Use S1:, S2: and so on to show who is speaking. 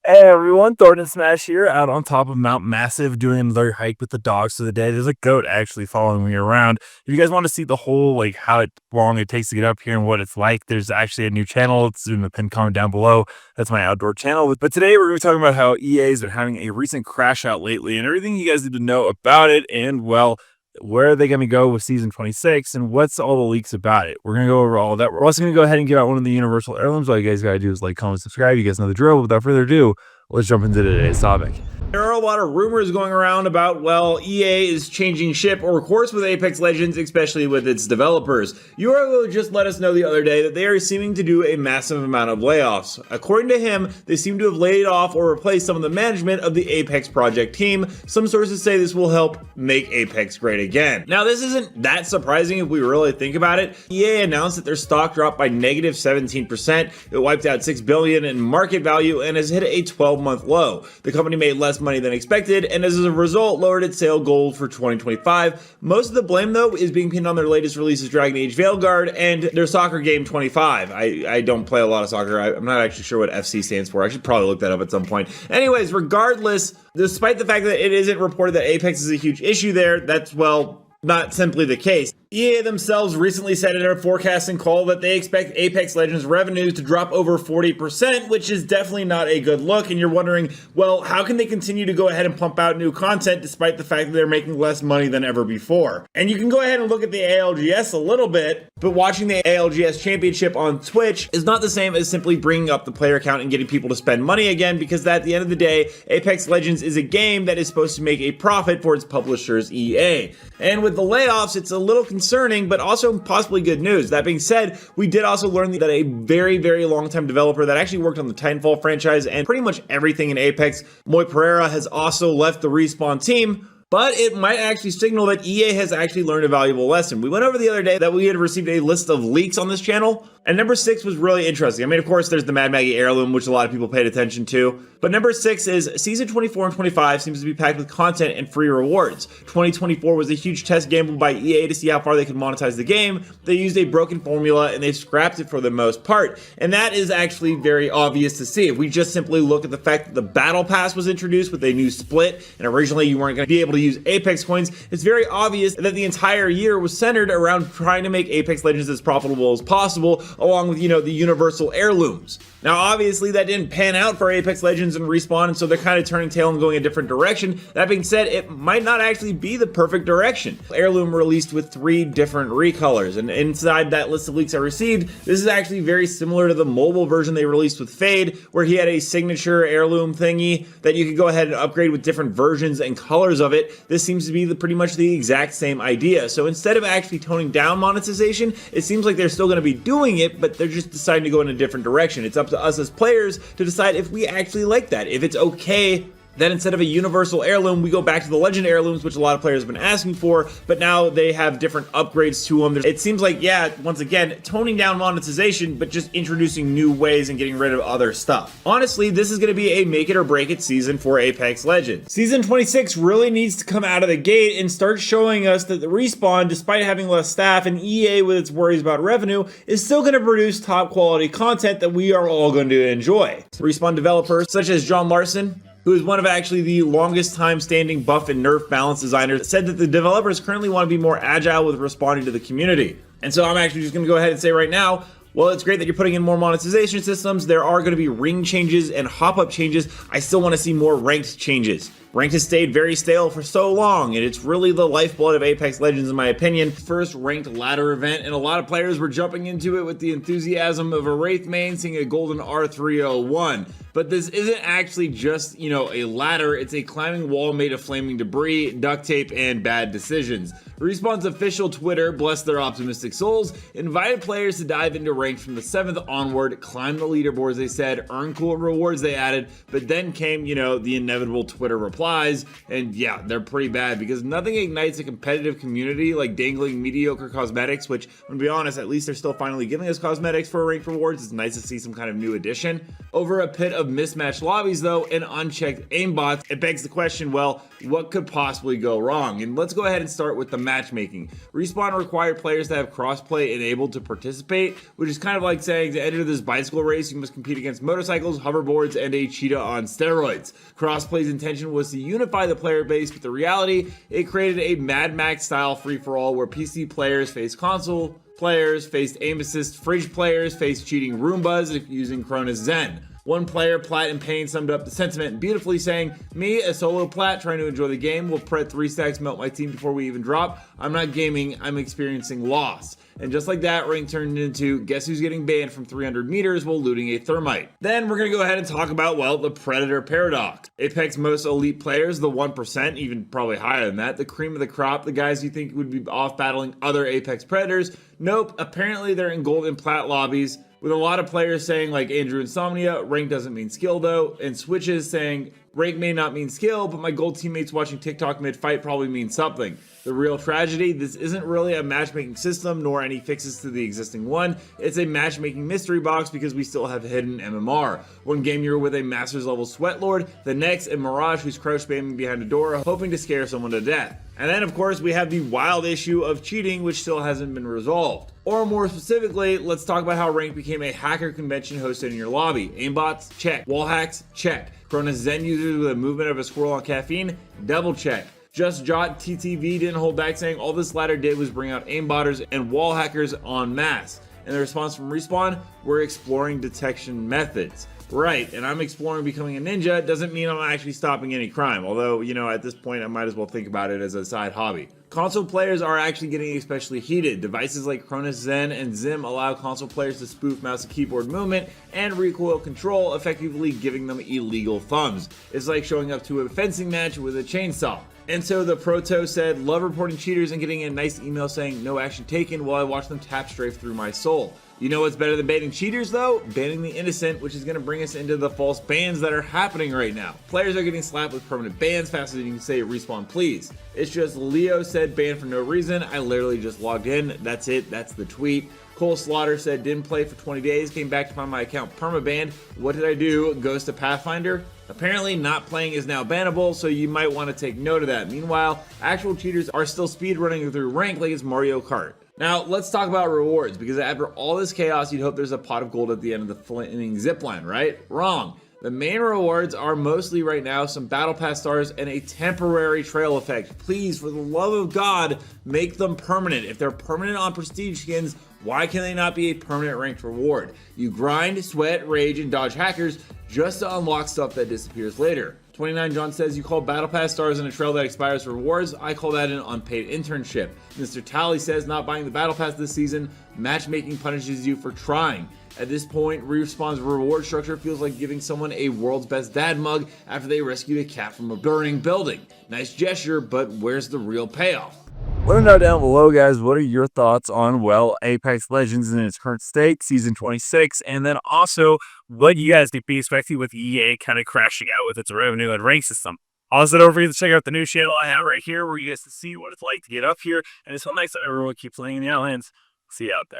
S1: Hey everyone, Thordan Smash here, out on top of Mount Massive doing another hike with the dogs for the day. There's a goat actually following me around. If you guys want to see the whole, like, long it takes to get up here and what it's like, there's actually a new channel. It's in the pinned comment down below. That's my outdoor channel. But today we're going to be talking about how EA has been having a recent crash out lately and everything you guys need to know about it. And, well, where are they going to go with season 26 and what's all the leaks about it? We're going to go over all of that. We're also going to go ahead and give out one of the universal heirlooms. All you guys got to do is like, comment, subscribe. You guys know the drill. Without further ado, let's jump into today's topic.
S2: There are a lot of rumors going around about, well, EA is changing ship or course with Apex Legends, especially with its developers. Euro just let us know the other day that they are seeming to do a massive amount of layoffs. According to him, they seem to have laid off or replaced some of the management of the Apex project team. Some sources say this will help make Apex great again. Now, this isn't that surprising if we really think about it. EA announced that their stock dropped by negative 17%. It wiped out $6 billion in market value and has hit a 12-month low. The company made less money than expected and as a result lowered its sale goal for 2025. Most of the blame though is being pinned on their latest releases, Dragon Age Veilguard and their soccer game 25. I don't play a lot of soccer. I'm not actually sure what FC stands for. I should probably look that up at some point. Anyways, regardless, despite the fact that it isn't reported that Apex is a huge issue there, that's, well, not simply the case. EA themselves recently said in their forecasting call that they expect Apex Legends revenues to drop over 40%, which is definitely not a good look. And you're wondering, well, how can they continue to go ahead and pump out new content despite the fact that they're making less money than ever before? And you can go ahead and look at the ALGS a little bit, but watching the ALGS Championship on Twitch is not the same as simply bringing up the player count and getting people to spend money again, because at the end of the day, Apex Legends is a game that is supposed to make a profit for its publishers, EA. And with the layoffs, it's a little concerning, but also possibly good news. That being said, we did also learn that a very, very long-time developer that actually worked on the Titanfall franchise and pretty much everything in Apex, Moy Pereira, has also left the Respawn team. But it might actually signal that EA has actually learned a valuable lesson. We went over the other day that we had received a list of leaks on this channel, and number 6 was really interesting. I mean, of course, there's the Mad Maggie heirloom, which a lot of people paid attention to. But number 6 is season 24 and 25 seems to be packed with content and free rewards. 2024 was a huge test gamble by EA to see how far they could monetize the game. They used a broken formula and they scrapped it for the most part. And that is actually very obvious to see. If we just simply look at the fact that the Battle Pass was introduced with a new split, and originally you weren't going to be able to use Apex coins, it's very obvious that the entire year was centered around trying to make Apex Legends as profitable as possible, along with, the universal heirlooms. Now, obviously, that didn't pan out for Apex Legends and Respawn, and so they're kind of turning tail and going a different direction. That being said, it might not actually be the perfect direction. Heirloom released with 3 different recolors, and inside that list of leaks I received, this is actually very similar to the mobile version they released with Fade, where he had a signature heirloom thingy that you could go ahead and upgrade with different versions and colors of it. This seems to be pretty much the exact same idea. So instead of actually toning down monetization, it seems like they're still going to be doing it, but they're just deciding to go in a different direction. It's up to us as players to decide if we actually like that, if it's okay that instead of a universal heirloom, we go back to the legend heirlooms, which a lot of players have been asking for, but now they have different upgrades to them. It seems like, yeah, once again, toning down monetization, but just introducing new ways and getting rid of other stuff. Honestly, this is going to be a make it or break it season for Apex Legends. Season 26 really needs to come out of the gate and start showing us that the Respawn, despite having less staff, and EA with its worries about revenue, is still going to produce top quality content that we are all going to enjoy. Respawn developers such as John Larson, who is one of actually the longest time standing buff and nerf balance designers, said that the developers currently want to be more agile with responding to the community. And so I'm actually just going to go ahead and say right now, well, it's great that you're putting in more monetization systems. There are going to be ring changes and hop-up changes. I still want to see more ranked changes. Ranked has stayed very stale for so long, and it's really the lifeblood of Apex Legends in my opinion. First ranked ladder event, and a lot of players were jumping into it with the enthusiasm of a Wraith main seeing a golden R301. But this isn't actually just, a ladder. It's a climbing wall made of flaming debris, duct tape, and bad decisions. Respawn's official Twitter, bless their optimistic souls, invited players to dive into ranked from the 7th onward, climb the leaderboards, they said, earn cool rewards, they added, but then came, the inevitable Twitter reply. flies. And yeah, they're pretty bad because nothing ignites a competitive community like dangling mediocre cosmetics, which, I'm gonna be honest, at least they're still finally giving us cosmetics for ranked rewards. It's nice to see some kind of new addition. Over a pit of mismatched lobbies, though, and unchecked aimbots, it begs the question, well, what could possibly go wrong? And let's go ahead and start with the matchmaking. Respawn required players to have crossplay enabled to participate, which is kind of like saying to enter this bicycle race, you must compete against motorcycles, hoverboards, and a cheetah on steroids. Crossplay's intention was to unify the player base, but the reality, it created a Mad Max style free-for-all where PC players face console players, faced aim assist fridge players, faced cheating Roombas using Cronus Zen. One player, Plat in Pain, summed up the sentiment beautifully, saying, "Me, a solo Plat trying to enjoy the game, will pret 3 stacks, melt my team before we even drop. I'm not gaming, I'm experiencing loss." And just like that, rank turned into guess who's getting banned from 300 meters while looting a thermite. Then we're gonna go ahead and talk about, well, the Predator Paradox. Apex most elite players, the 1%, even probably higher than that, the cream of the crop, the guys you think would be off battling other Apex Predators. Nope, apparently they're in gold and plat lobbies, with a lot of players saying, like Andrew Insomnia, rank doesn't mean skill though, and switches saying, rank may not mean skill, but my gold teammates watching TikTok mid-fight probably means something. The real tragedy, this isn't really a matchmaking system nor any fixes to the existing one. It's a matchmaking mystery box because we still have hidden MMR. One game you're with a Masters level Sweat Lord, the next a Mirage who's crouch spamming behind a door hoping to scare someone to death. And then of course we have the wild issue of cheating, which still hasn't been resolved. Or more specifically, let's talk about how rank became a hacker convention hosted in your lobby. Aimbots, check. Wall hacks, check. Cronus Zen users with a movement of a squirrel on caffeine, double check. Just Jot TTV didn't hold back, saying all this ladder did was bring out aimbotters and wall hackers en masse. And the response from Respawn, we're exploring detection methods. Right, and I'm exploring becoming a ninja doesn't mean I'm actually stopping any crime, although, you know, at this point I might as well think about it as a side hobby. Console players are actually getting especially heated. Devices like Cronus Zen and Zim allow console players to spoof mouse and keyboard movement and recoil control, effectively giving them illegal thumbs. It's like showing up to a fencing match with a chainsaw. And so the Proto said, love reporting cheaters and getting a nice email saying no action taken while I watch them tap strafe through my soul. You know what's better than banning cheaters though? Banning the innocent, which is going to bring us into the false bans that are happening right now. Players are getting slapped with permanent bans faster than you can say Respawn please. It's just Leo said banned for no reason. I literally just logged in. That's it. That's the tweet. Cole Slaughter said didn't play for 20 days, came back to find my account permabanned. What did I do? Goes to Pathfinder. Apparently not playing is now bannable, so you might want to take note of that. Meanwhile, actual cheaters are still speedrunning through rank like it's Mario Kart. Now, let's talk about rewards, because after all this chaos, you'd hope there's a pot of gold at the end of the flaming zipline, right? Wrong. The main rewards are mostly right now some battle pass stars and a temporary trail effect. Please, for the love of God, make them permanent. If they're permanent on prestige skins, why can they not be a permanent ranked reward? You grind, sweat, rage, and dodge hackers just to unlock stuff that disappears later. 29 John says you call battle pass stars in a trail that expires for rewards. I call that an unpaid internship. Mr. Tally says not buying the battle pass this season. Matchmaking punishes you for trying. At this point, Respawn's reward structure feels like giving someone a world's best dad mug after they rescued a cat from a burning building. Nice gesture, but where's the real payoff?
S1: Let me know down below, guys, what are your thoughts on, well, Apex Legends in its current state, Season 26, and then also what you guys could be expecting with EA kind of crashing out with its revenue and rank system. Also, don't forget to check out the new channel I have right here where you guys can see what it's like to get up here, and it's so nice that everyone keeps laying in the islands. See you out there.